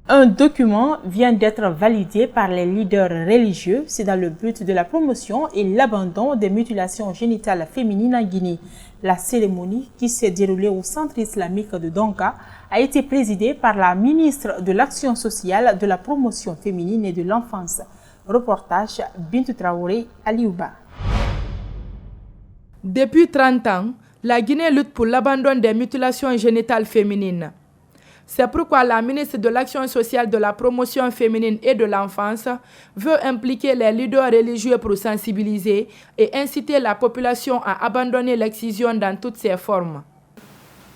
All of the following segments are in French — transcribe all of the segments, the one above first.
Un document vient d'être validé par les leaders religieux. C'est dans le but de la promotion et l'abandon des mutilations génitales féminines en Guinée. La cérémonie, qui s'est déroulée au centre islamique de Donka, a été présidée par la ministre de l'Action sociale, de la promotion féminine et de l'enfance. Reportage Bintou Traoré Aliouba. Depuis 30 ans, la Guinée lutte pour l'abandon des mutilations génitales féminines. C'est pourquoi la ministre de l'Action sociale, de la promotion féminine et de l'enfance veut impliquer les leaders religieux pour sensibiliser et inciter la population à abandonner l'excision dans toutes ses formes.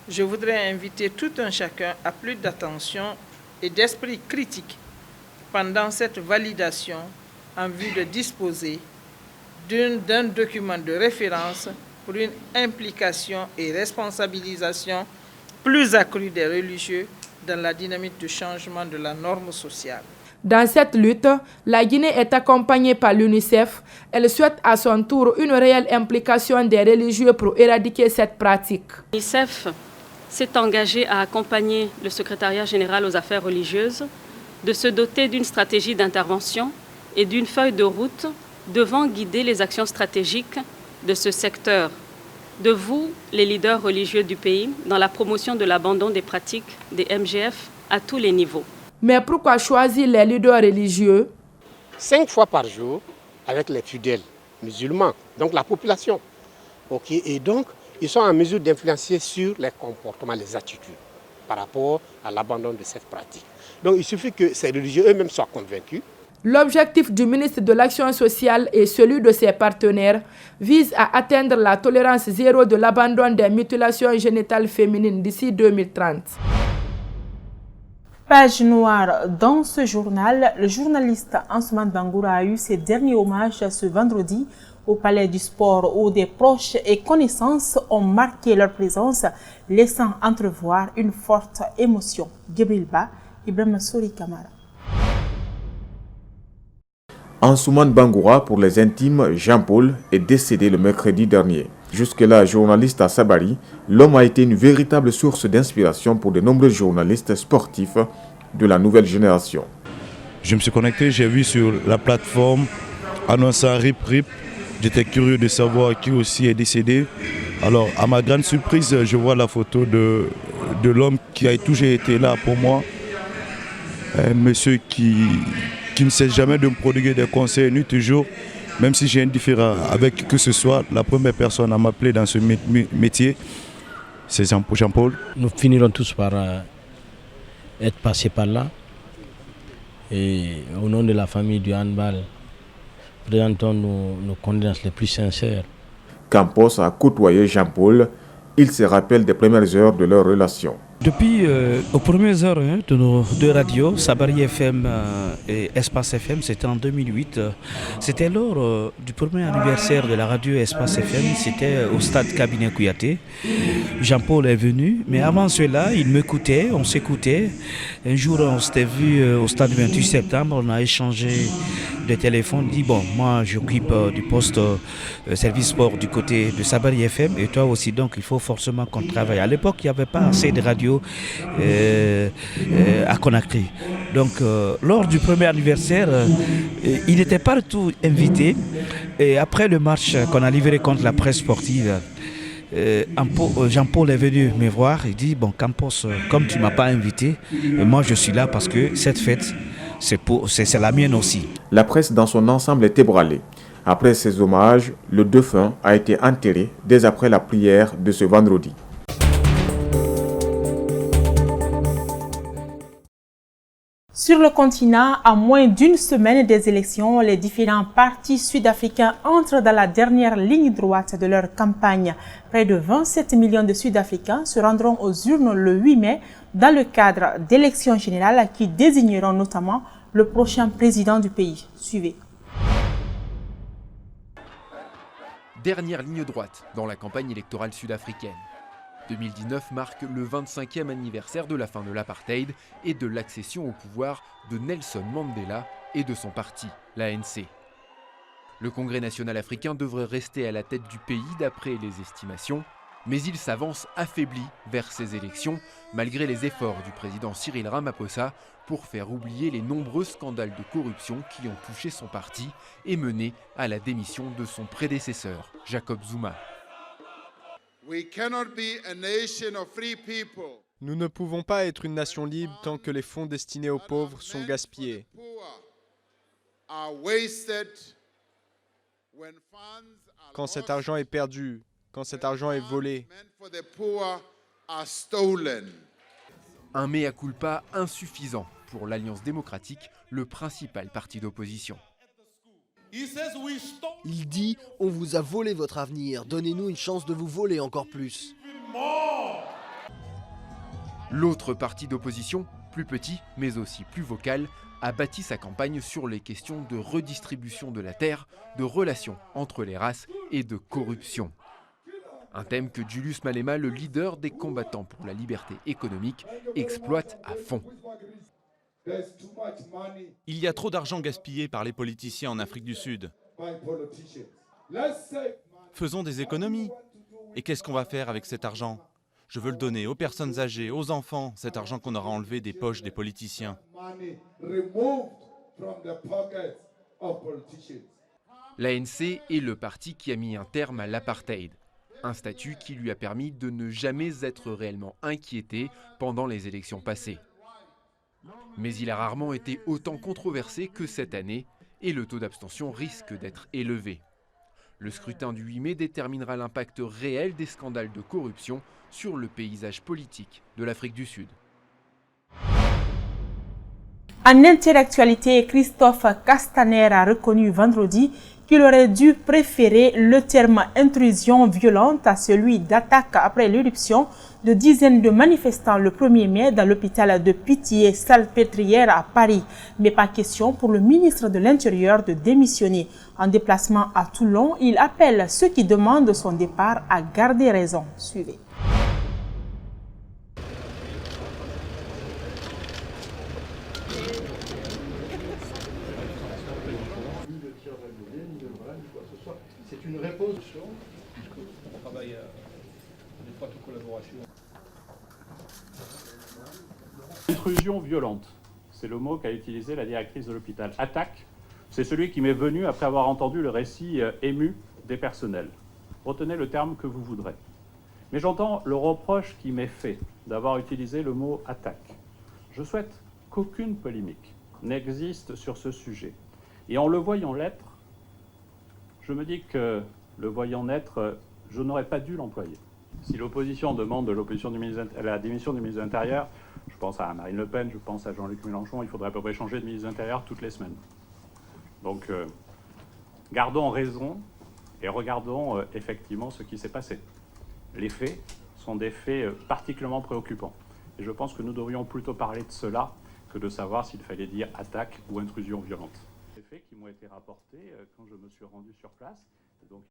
Je voudrais inviter tout un chacun à plus d'attention et d'esprit critique pendant cette validation en vue de disposer d'un document de référence pour une implication et responsabilisation plus accrue des religieux dans la dynamique de changement de la norme sociale. Dans cette lutte, la Guinée est accompagnée par l'UNICEF. Elle souhaite à son tour une réelle implication des religieux pour éradiquer cette pratique. L'UNICEF s'est engagé à accompagner le secrétariat général aux affaires religieuses de se doter d'une stratégie d'intervention et d'une feuille de route devant guider les actions stratégiques de ce secteur. De vous, les leaders religieux du pays, dans la promotion de l'abandon des pratiques des MGF à tous les niveaux. Mais pourquoi choisir les leaders religieux? 5 fois par jour avec les fidèles musulmans, donc la population. Et donc, ils sont en mesure d'influencer sur les comportements, les attitudes par rapport à l'abandon de cette pratique. Donc, il suffit que ces religieux eux-mêmes soient convaincus. L'objectif du ministre de l'Action sociale et celui de ses partenaires vise à atteindre la tolérance zéro de l'abandon des mutilations génitales féminines d'ici 2030. Page noire dans ce journal, le journaliste Ansoumane Bangoura a eu ses derniers hommages ce vendredi au Palais du Sport où des proches et connaissances ont marqué leur présence, laissant entrevoir une forte émotion. Gabriel Ba, Ibrahim Souri Kamara. Ansoumane Bangoura, pour les intimes, Jean-Paul, est décédé le mercredi dernier. Jusque-là journaliste à Sabari, l'homme a été une véritable source d'inspiration pour de nombreux journalistes sportifs de la nouvelle génération. Je me suis connecté, j'ai vu sur la plateforme annonçant Rip Rip. J'étais curieux de savoir qui aussi est décédé. Alors, à ma grande surprise, je vois la photo de l'homme qui a toujours été là pour moi. Un monsieur qui ne cesse jamais de me prodiguer des conseils, ni toujours, même si j'ai un différend avec qui que ce soit, la première personne à m'appeler dans ce métier, c'est Jean-Paul. Nous finirons tous par être passés par là. Et au nom de la famille du handball, présentons nos condoléances les plus sincères. Campos a côtoyé Jean-Paul. Il se rappelle des premières heures de leur relation. Depuis aux premières heures de nos deux radios, Sabari FM et Espace FM, c'était en 2008. C'était lors du premier anniversaire de la radio Espace FM, c'était au stade Cabinet Kouyaté. Jean-Paul est venu, mais avant cela, il m'écoutait, on s'écoutait. Un jour, on s'était vu au stade 28 septembre, on a échangé de téléphone. Il dit, bon, moi j'occupe du poste service sport du côté de Sabari FM et toi aussi, donc il faut forcément qu'on travaille. À l'époque, il n'y avait pas assez de radios à Conakry. Donc lors du premier anniversaire, il n'était pas du tout invité. Et après le match qu'on a livré contre la presse sportive, Jean-Paul est venu me voir. Il dit, bon Campos, comme tu ne m'as pas invité, moi je suis là parce que cette fête, c'est la mienne aussi. La presse dans son ensemble est ébranlée. Après ces hommages, le défunt a été enterré dès après la prière de ce vendredi. Sur le continent, à moins d'une semaine des élections, les différents partis sud-africains entrent dans la dernière ligne droite de leur campagne. Près de 27 millions de Sud-Africains se rendront aux urnes le 8 mai dans le cadre d'élections générales qui désigneront notamment le prochain président du pays. Suivez. Dernière ligne droite dans la campagne électorale sud-africaine. 2019 marque le 25e anniversaire de la fin de l'apartheid et de l'accession au pouvoir de Nelson Mandela et de son parti, l'ANC. Le Congrès national africain devrait rester à la tête du pays d'après les estimations. Mais il s'avance affaibli vers ces élections, malgré les efforts du président Cyril Ramaphosa pour faire oublier les nombreux scandales de corruption qui ont touché son parti et mené à la démission de son prédécesseur, Jacob Zuma. Nous ne pouvons pas être une nation libre tant que les fonds destinés aux pauvres sont gaspillés. Quand cet argent est perdu, quand cet argent est volé. Un mea culpa insuffisant pour l'Alliance démocratique, le principal parti d'opposition. Il dit « On vous a volé votre avenir, donnez-nous une chance de vous voler encore plus ». L'autre parti d'opposition, plus petit mais aussi plus vocal, a bâti sa campagne sur les questions de redistribution de la terre, de relations entre les races et de corruption. Un thème que Julius Malema, le leader des combattants pour la liberté économique, exploite à fond. Il y a trop d'argent gaspillé par les politiciens en Afrique du Sud. Faisons des économies. Et qu'est-ce qu'on va faire avec cet argent ? Je veux le donner aux personnes âgées, aux enfants, cet argent qu'on aura enlevé des poches des politiciens. L'ANC est le parti qui a mis un terme à l'apartheid. Un statut qui lui a permis de ne jamais être réellement inquiété pendant les élections passées. Mais il a rarement été autant controversé que cette année et le taux d'abstention risque d'être élevé. Le scrutin du 8 mai déterminera l'impact réel des scandales de corruption sur le paysage politique de l'Afrique du Sud. En interactualité, Christophe Castaner a reconnu vendredi qu'il aurait dû préférer le terme « intrusion violente » à celui d'attaque après l'éruption de dizaines de manifestants le 1er mai dans l'hôpital de Pitié-Salpêtrière à Paris. Mais pas question pour le ministre de l'Intérieur de démissionner. En déplacement à Toulon, il appelle ceux qui demandent son départ à garder raison. Suivez. C'est une réponse puisqu'on travaille en étroite collaboration. Intrusion violente, c'est le mot qu'a utilisé la directrice de l'hôpital. Attaque, c'est celui qui m'est venu après avoir entendu le récit ému des personnels. Retenez le terme que vous voudrez. Mais j'entends le reproche qui m'est fait d'avoir utilisé le mot attaque. Je souhaite qu'aucune polémique n'existe sur ce sujet. Et en le voyant l'être, je me dis que le voyant naître, je n'aurais pas dû l'employer. Si l'opposition demande la démission du ministre de l'Intérieur, je pense à Marine Le Pen, je pense à Jean-Luc Mélenchon, il faudrait à peu près changer de ministre de l'Intérieur toutes les semaines. Donc, gardons raison et regardons effectivement ce qui s'est passé. Les faits sont des faits particulièrement préoccupants. Et je pense que nous devrions plutôt parler de cela que de savoir s'il fallait dire attaque ou intrusion violente. Faits qui m'ont été rapportés quand je me suis rendu sur place. Donc...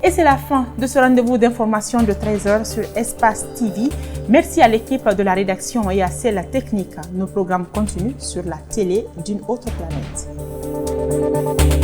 Et c'est la fin de ce rendez-vous d'information de 13h sur Espace TV. Merci à l'équipe de la rédaction et à celle technique. Nos programmes continuent sur la télé d'une autre planète.